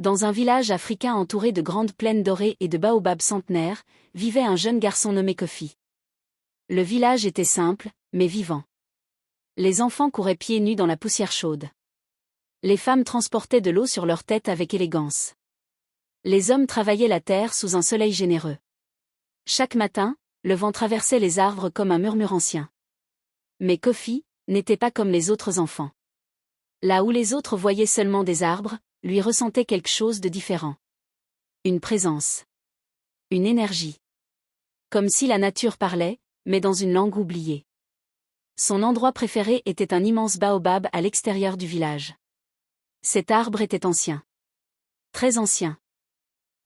Dans un village africain entouré de grandes plaines dorées et de baobabs centenaires, vivait un jeune garçon nommé Kofi. Le village était simple, mais vivant. Les enfants couraient pieds nus dans la poussière chaude. Les femmes transportaient de l'eau sur leur tête avec élégance. Les hommes travaillaient la terre sous un soleil généreux. Chaque matin, le vent traversait les arbres comme un murmure ancien. Mais Kofi n'était pas comme les autres enfants. Là où les autres voyaient seulement des arbres, lui ressentait quelque chose de différent. Une présence. Une énergie. Comme si la nature parlait, mais dans une langue oubliée. Son endroit préféré était un immense baobab à l'extérieur du village. Cet arbre était ancien. Très ancien.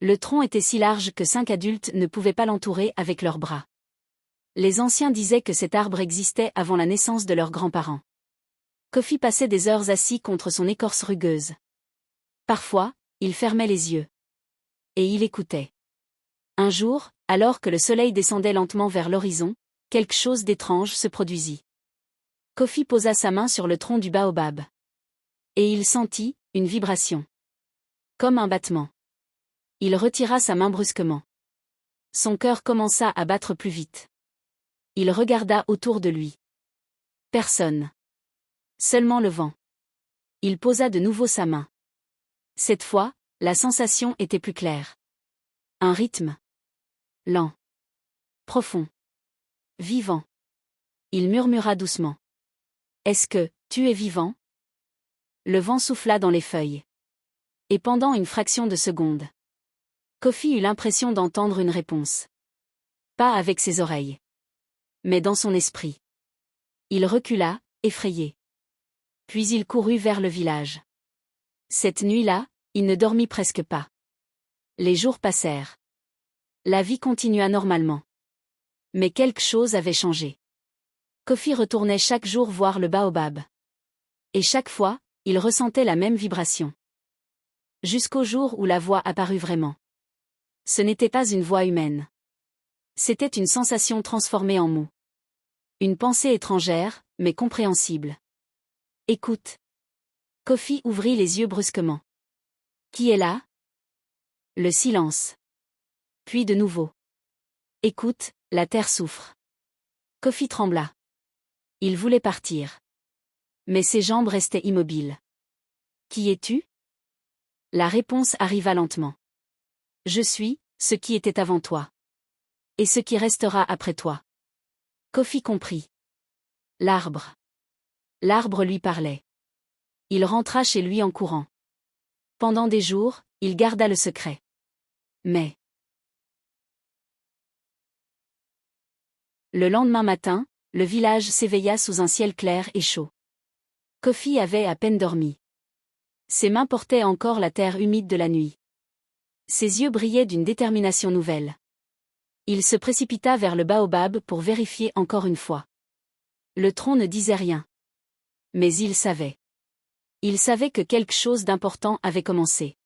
Le tronc était si large que 5 adultes ne pouvaient pas l'entourer avec leurs bras. Les anciens disaient que cet arbre existait avant la naissance de leurs grands-parents. Kofi passait des heures assis contre son écorce rugueuse. Parfois, il fermait les yeux. Et il écoutait. Un jour, alors que le soleil descendait lentement vers l'horizon, quelque chose d'étrange se produisit. Kofi posa sa main sur le tronc du baobab. Et il sentit une vibration. Comme un battement. Il retira sa main brusquement. Son cœur commença à battre plus vite. Il regarda autour de lui. Personne. Seulement le vent. Il posa de nouveau sa main. Cette fois, la sensation était plus claire. Un rythme. Lent. Profond. Vivant. Il murmura doucement. « Est-ce que tu es vivant ?» Le vent souffla dans les feuilles. Et pendant une fraction de seconde, Kofi eut l'impression d'entendre une réponse. Pas avec ses oreilles. Mais dans son esprit. Il recula, effrayé. Puis il courut vers le village. Cette nuit-là, il ne dormit presque pas. Les jours passèrent. La vie continua normalement. Mais quelque chose avait changé. Kofi retournait chaque jour voir le baobab. Et chaque fois, il ressentait la même vibration. Jusqu'au jour où la voix apparut vraiment. Ce n'était pas une voix humaine. C'était une sensation transformée en mots. Une pensée étrangère, mais compréhensible. Écoute. Kofi ouvrit les yeux brusquement. Qui est là? Le silence. Puis de nouveau. Écoute, la terre souffre. Kofi trembla. Il voulait partir. Mais ses jambes restaient immobiles. Qui es-tu? La réponse arriva lentement. Je suis ce qui était avant toi. Et ce qui restera après toi. Kofi comprit. L'arbre. L'arbre lui parlait. Il rentra chez lui en courant. Pendant des jours, il garda le secret. Mais le lendemain matin, le village s'éveilla sous un ciel clair et chaud. Kofi avait à peine dormi. Ses mains portaient encore la terre humide de la nuit. Ses yeux brillaient d'une détermination nouvelle. Il se précipita vers le baobab pour vérifier encore une fois. Le tronc ne disait rien. Mais il savait. Il savait que quelque chose d'important avait commencé.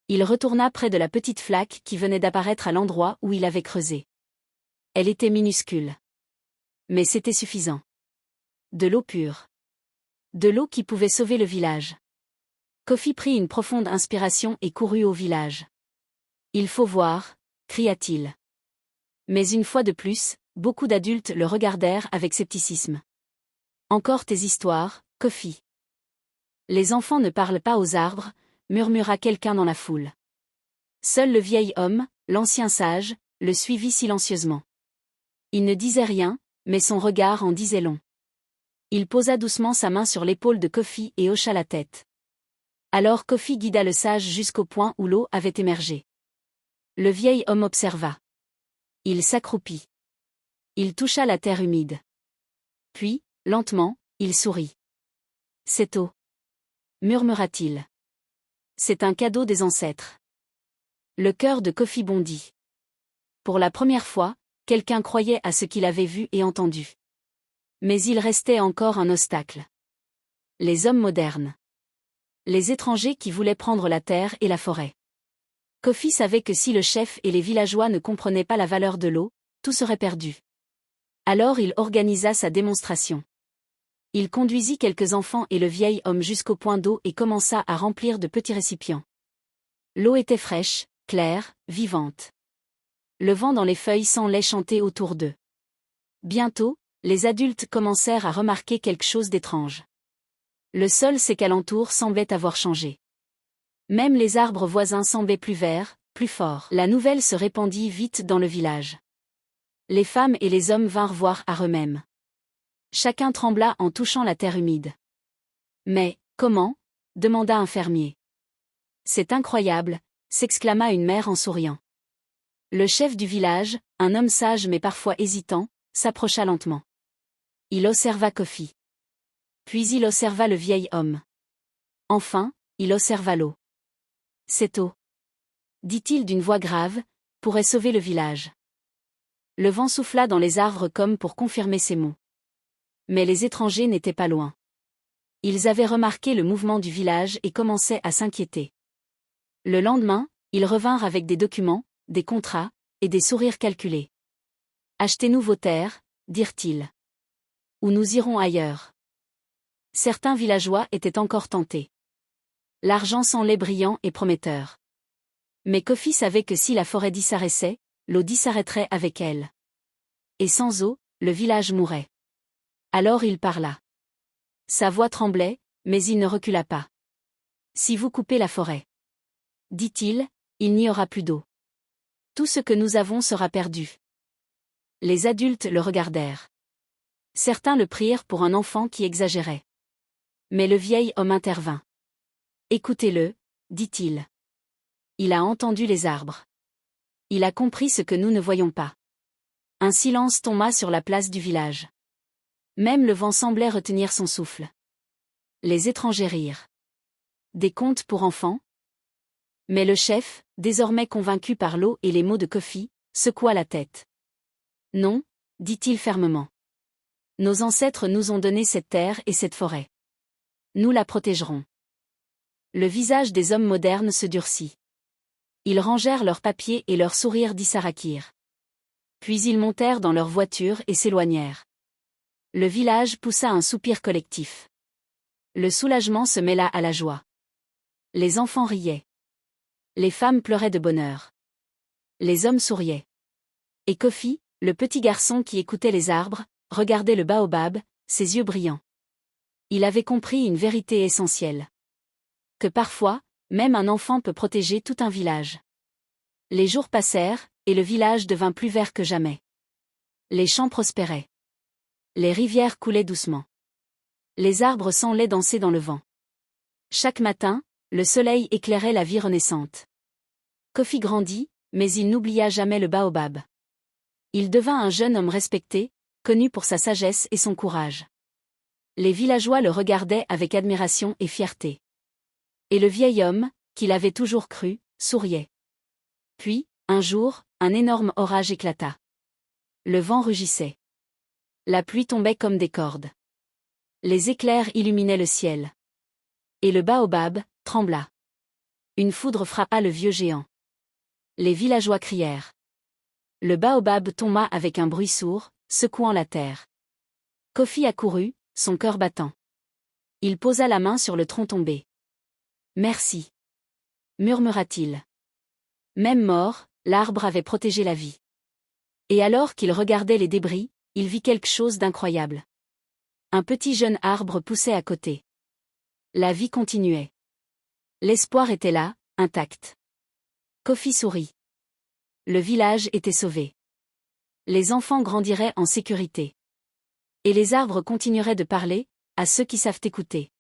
Il retourna près de la petite flaque qui venait d'apparaître à l'endroit où il avait creusé. Elle était minuscule. Mais c'était suffisant. De l'eau pure. De l'eau qui pouvait sauver le village. Kofi prit une profonde inspiration et courut au village. « Il faut voir » cria-t-il. Mais une fois de plus, beaucoup d'adultes le regardèrent avec scepticisme. « Encore tes histoires, Kofi. » « Les enfants ne parlent pas aux arbres » murmura quelqu'un dans la foule. Seul le vieil homme, l'ancien sage, le suivit silencieusement. Il ne disait rien, mais son regard en disait long. Il posa doucement sa main sur l'épaule de Kofi et hocha la tête. Alors Kofi guida le sage jusqu'au point où l'eau avait émergé. Le vieil homme observa. Il s'accroupit. Il toucha la terre humide. Puis, lentement, il sourit. « Cette eau. » murmura-t-il. « C'est un cadeau des ancêtres. » Le cœur de Kofi bondit. Pour la première fois, quelqu'un croyait à ce qu'il avait vu et entendu. Mais il restait encore un obstacle. Les hommes modernes. Les étrangers qui voulaient prendre la terre et la forêt. Kofi savait que si le chef et les villageois ne comprenaient pas la valeur de l'eau, tout serait perdu. Alors il organisa sa démonstration. Il conduisit quelques enfants et le vieil homme jusqu'au point d'eau et commença à remplir de petits récipients. L'eau était fraîche, claire, vivante. Le vent dans les feuilles semblait chanter autour d'eux. Bientôt, les adultes commencèrent à remarquer quelque chose d'étrange. Le sol qu'alentour semblait avoir changé. Même les arbres voisins semblaient plus verts, plus forts. La nouvelle se répandit vite dans le village. Les femmes et les hommes vinrent voir à eux-mêmes. Chacun trembla en touchant la terre humide. Mais, comment ? Demanda un fermier. C'est incroyable, s'exclama une mère en souriant. Le chef du village, un homme sage mais parfois hésitant, s'approcha lentement. Il observa Kofi. Puis il observa le vieil homme. Enfin, il observa l'eau. Cette eau, dit-il d'une voix grave, pourrait sauver le village. Le vent souffla dans les arbres comme pour confirmer ces mots. Mais les étrangers n'étaient pas loin. Ils avaient remarqué le mouvement du village et commençaient à s'inquiéter. Le lendemain, ils revinrent avec des documents, des contrats, et des sourires calculés. « Achetez-nous vos terres, dirent-ils. Ou nous irons ailleurs. » Certains villageois étaient encore tentés. L'argent semblait brillant et prometteur. Mais Kofi savait que si la forêt disparaissait, l'eau disparaîtrait avec elle. Et sans eau, le village mourrait. Alors il parla. Sa voix tremblait, mais il ne recula pas. Si vous coupez la forêt, dit-il, il n'y aura plus d'eau. Tout ce que nous avons sera perdu. Les adultes le regardèrent. Certains le prirent pour un enfant qui exagérait. Mais le vieil homme intervint. Écoutez-le, dit-il. Il a entendu les arbres. Il a compris ce que nous ne voyons pas. Un silence tomba sur la place du village. Même le vent semblait retenir son souffle. Les étrangers rirent. Des contes pour enfants ? Mais le chef, désormais convaincu par l'eau et les mots de Kofi, secoua la tête. Non, dit-il fermement. Nos ancêtres nous ont donné cette terre et cette forêt. Nous la protégerons. Le visage des hommes modernes se durcit. Ils rangèrent leurs papiers et leurs sourires disaraquirent. Puis ils montèrent dans leur voiture et s'éloignèrent. Le village poussa un soupir collectif. Le soulagement se mêla à la joie. Les enfants riaient. Les femmes pleuraient de bonheur. Les hommes souriaient. Et Kofi, le petit garçon qui écoutait les arbres, regardait le baobab, ses yeux brillants. Il avait compris une vérité essentielle. Que parfois, même un enfant peut protéger tout un village. Les jours passèrent, et le village devint plus vert que jamais. Les champs prospéraient. Les rivières coulaient doucement. Les arbres semblaient danser dans le vent. Chaque matin, le soleil éclairait la vie renaissante. Kofi grandit, mais il n'oublia jamais le baobab. Il devint un jeune homme respecté, connu pour sa sagesse et son courage. Les villageois le regardaient avec admiration et fierté. Et le vieil homme, qu'il avait toujours cru, souriait. Puis, un jour, un énorme orage éclata. Le vent rugissait. La pluie tombait comme des cordes. Les éclairs illuminaient le ciel. Et le baobab trembla. Une foudre frappa le vieux géant. Les villageois crièrent. Le baobab tomba avec un bruit sourd, secouant la terre. Kofi accourut, son cœur battant. Il posa la main sur le tronc tombé. « Merci. » murmura-t-il. Même mort, l'arbre avait protégé la vie. Et alors qu'il regardait les débris, il vit quelque chose d'incroyable. Un petit jeune arbre poussait à côté. La vie continuait. L'espoir était là, intact. Kofi sourit. Le village était sauvé. Les enfants grandiraient en sécurité. Et les arbres continueraient de parler, à ceux qui savent écouter.